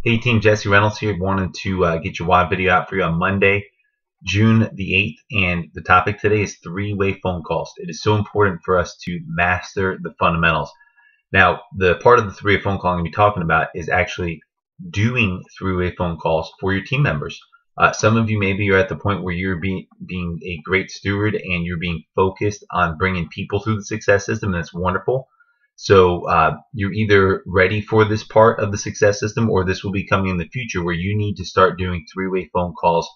Hey team, Jesse Reynolds here. Wanted to get your WOD video out for you on Monday, June the 8th, and the topic today is three-way phone calls. It is so important for us to master the fundamentals. Now, the part of the three-way phone call I'm going to be talking about is actually doing three-way phone calls for your team members. Some of you maybe are at the point where you're being a great steward and you're being focused on bringing people through the success system, and that's wonderful. So you're either ready for this part of the success system, or this will be coming in the future where you need to start doing three-way phone calls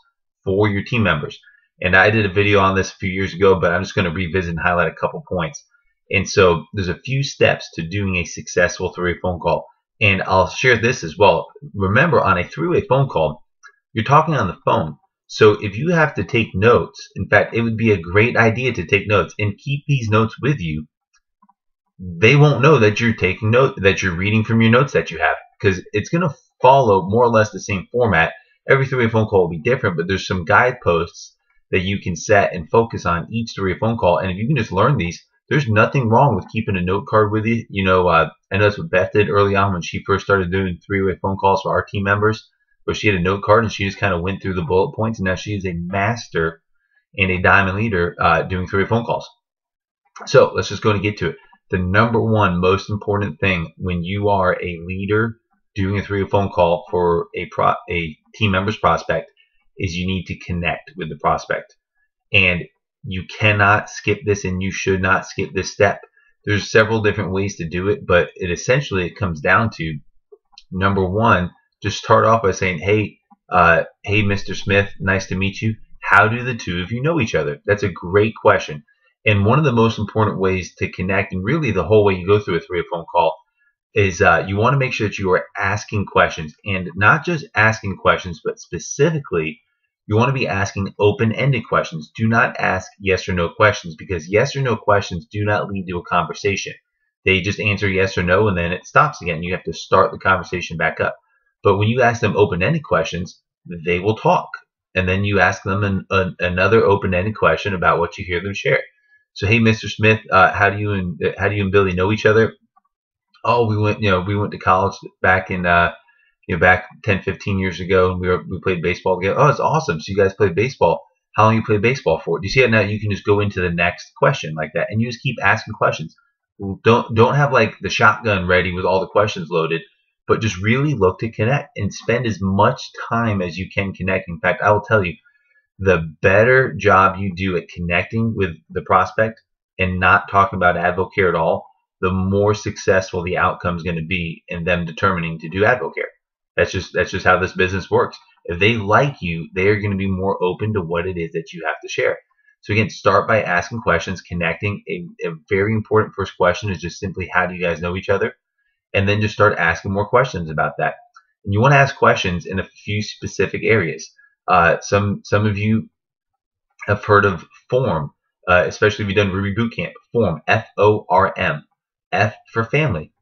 for your team members. And I did a video on this a few years ago, but I'm just going to revisit and highlight a couple points. And so there's a few steps to doing a successful three-way phone call. And I'll share this as well. Remember, on a three-way phone call, you're talking on the phone. So if you have to take notes, in fact, it would be a great idea to take notes and keep these notes with you. They won't know that you're taking note, that you're reading from your notes that you have, because it's going to follow more or less the same format. Every three-way phone call will be different, but there's some guideposts that you can set and focus on each three-way phone call. And if you can just learn these, there's nothing wrong with keeping a note card with you. You know, I know that's what Beth did early on when she first started doing three-way phone calls for our team members, where she had a note card and she just kind of went through the bullet points, and now she is a master and a diamond leader doing three-way phone calls. So let's just go and get to it. The number one most important thing when you are a leader doing a three-way phone call for a team member's prospect is you need to connect with the prospect. And you cannot skip this, and you should not skip this step. There's several different ways to do it, but it comes down to, number one, just start off by saying, hey, Mr. Smith, nice to meet you. How do the two of you know each other? That's a great question. And one of the most important ways to connect, and really the whole way you go through a three-way phone call, is you want to make sure that you are asking questions, and not just asking questions, but specifically you want to be asking open-ended questions. Do not ask yes or no questions, because yes or no questions do not lead to a conversation. They just answer yes or no, and then it stops again. You have to start the conversation back up. But when you ask them open-ended questions, they will talk, and then you ask them another open-ended question about what you hear them share. So, hey, Mr. Smith, how do you and Billy know each other? Oh, we went to college back in back 10, 15 years ago. We played baseball together. Oh, it's awesome. So you guys played baseball. How long you played baseball for? Do you see it now? You can just go into the next question like that, and you just keep asking questions. Don't have like the shotgun ready with all the questions loaded, but just really look to connect and spend as much time as you can connecting. In fact, I will tell you, the better job you do at connecting with the prospect and not talking about AdvoCare at all, the more successful the outcome is going to be in them determining to do AdvoCare. That's just how this business works. If they like you, they are going to be more open to what it is that you have to share. So again, start by asking questions, connecting. A very important first question is just simply, how do you guys know each other? And then just start asking more questions about that. And you want to ask questions in a few specific areas. Some of you have heard of FORM, especially if you've done Ruby Bootcamp. FORM, F-O-R-M. F for family.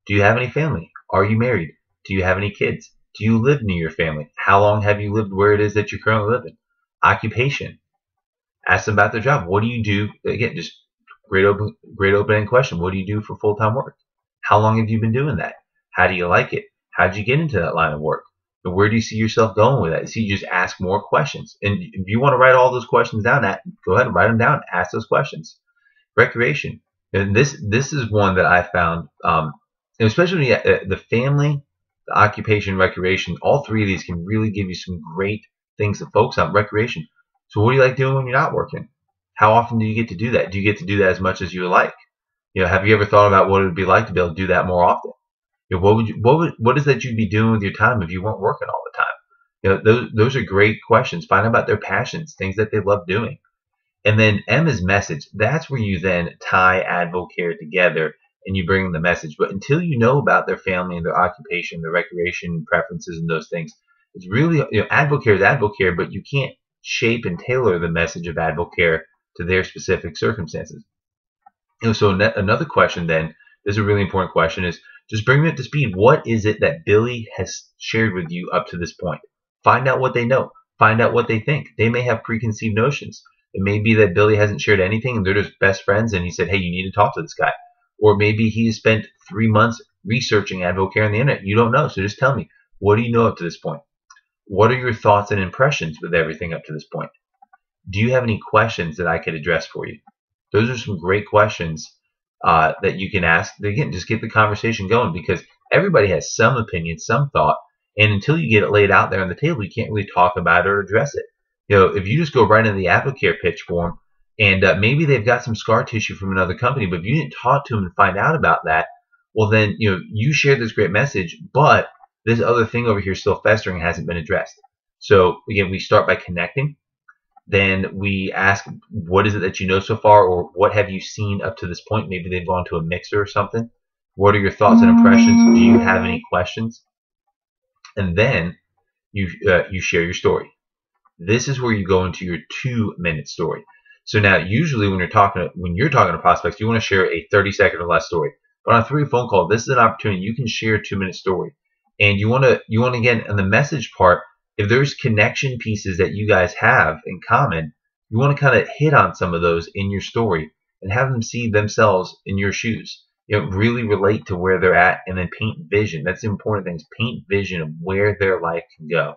Do you have any family? Are you married? Do you have any kids? Do you live near your family? How long have you lived where it is that you're currently living? Occupation. Ask them about their job. What do you do? Again, just great open-ended question. What do you do for full-time work? How long have you been doing that? How do you like it? How did you get into that line of work? And where do you see yourself going with that? So you just ask more questions. And if you want to write all those questions down, go ahead and write them down. Ask those questions. Recreation. And this is one that I found, and especially the family, the occupation, recreation, all three of these can really give you some great things to focus on. Recreation. So what do you like doing when you're not working? How often do you get to do that? Do you get to do that as much as you like? Have you ever thought about what it would be like to be able to do that more often? What is that you'd be doing with your time if you weren't working all the time? Those are great questions. Find out about their passions, things that they love doing. And then M is message. That's where you then tie AdvoCare together and you bring them the message. But until you know about their family and their occupation, their recreation preferences and those things, it's really, AdvoCare is AdvoCare, but you can't shape and tailor the message of AdvoCare to their specific circumstances. So another question then, this is a really important question, is just bring them up to speed. What is it that Billy has shared with you up to this point? Find out what they know. Find out what they think. They may have preconceived notions. It may be that Billy hasn't shared anything and they're just best friends, and he said, hey, you need to talk to this guy. Or maybe he spent 3 months researching AdvoCare on the internet. You don't know, so just tell me. What do you know up to this point? What are your thoughts and impressions with everything up to this point? Do you have any questions that I could address for you? Those are some great questions that you can ask. Again, just get the conversation going, because everybody has some opinion, some thought, and until you get it laid out there on the table, you can't really talk about it or address it. If you just go right into the AppleCare pitch form, and maybe they've got some scar tissue from another company, but if you didn't talk to them and find out about that, well then you shared this great message, but this other thing over here is still festering and hasn't been addressed. So again, we start by connecting. Then we ask, what is it that you know so far, or what have you seen up to this point? Maybe they've gone to a mixer or something. What are your thoughts and impressions? Do you have any questions? And then you share your story. This is where you go into your 2-minute story. So now, usually when you're talking to prospects, you want to share a 30-second or less story. But on a 3-way phone call, this is an opportunity. You can share a 2-minute story, and you want to again, in the message part, if there's connection pieces that you guys have in common, you want to kind of hit on some of those in your story and have them see themselves in your shoes. Really relate to where they're at, and then paint vision. That's the important thing, is paint vision of where their life can go.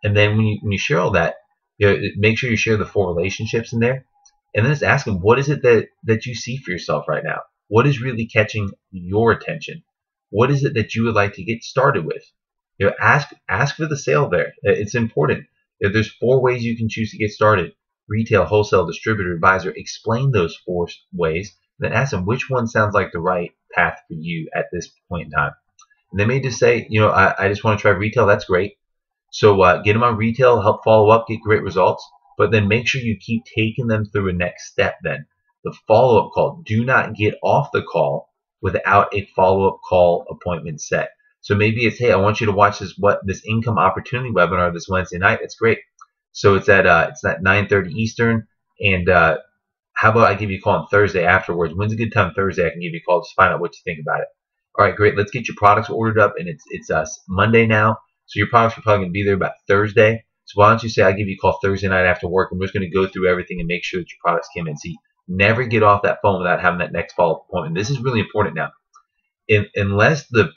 And then when you share all that, make sure you share the 4 relationships in there, and then just ask them, what is it that you see for yourself right now? What is really catching your attention? What is it that you would like to get started with? Ask for the sale there. It's important. There's 4 ways you can choose to get started: retail, wholesale, distributor, advisor. Explain those 4 ways, and then ask them which one sounds like the right path for you at this point in time. And they may just say, I just want to try retail. That's great. So get them on retail, help follow up, get great results, but then make sure you keep taking them through a next step then. The follow-up call. Do not get off the call without a follow-up call appointment set. So maybe it's, hey, I want you to watch this income opportunity webinar this Wednesday night. That's great. So it's at 9:30 Eastern, and how about I give you a call on Thursday afterwards? When's a good time Thursday? I can give you a call, just find out what you think about it. All right, great. Let's get your products ordered up, and it's Monday now, so your products are probably going to be there about Thursday. So why don't you say I give you a call Thursday night after work, and we're just going to go through everything and make sure that your products came in. See, never get off that phone without having that next follow-up appointment. This is really important now. Unless the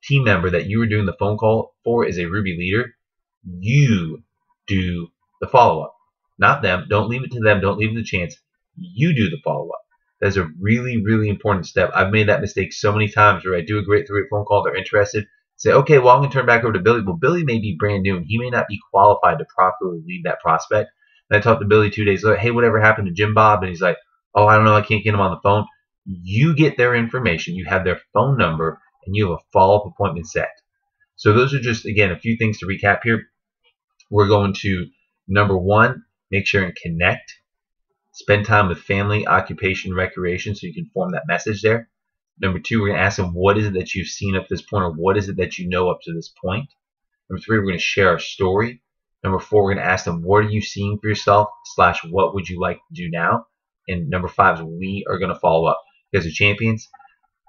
team member that you were doing the phone call for is a Ruby leader, you do the follow-up, not them. Don't leave it to them. Don't leave it to chance. You do the follow-up. That's a really, really important step. I've made that mistake so many times where I do a great 3-way phone call, they're interested, say, okay, well, I'm going to turn back over to Billy. Well, Billy may be brand new, and he may not be qualified to properly lead that prospect. And I talked to Billy 2 days later, hey, whatever happened to Jim Bob? And he's like, oh, I don't know, I can't get him on the phone. You get their information, you have their phone number, and you have a follow-up appointment set. So those are just, again, a few things to recap here. We're going to, number 1, make sure and connect. Spend time with family, occupation, recreation, so you can form that message there. Number 2, we're going to ask them, what is it that you've seen up to this point, or what is it that you know up to this point? Number 3, we're going to share our story. Number 4, we're going to ask them, what are you seeing for yourself, / what would you like to do now? And number 5 is, we are going to follow up. You guys are champions.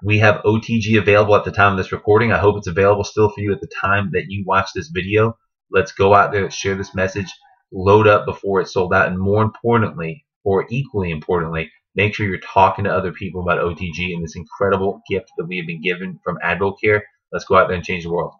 We have OTG available at the time of this recording. I hope it's available still for you at the time that you watch this video. Let's go out there, share this message, load up before it's sold out, and more importantly, or equally importantly, make sure you're talking to other people about OTG and this incredible gift that we have been given from AdvoCare. Let's go out there and change the world.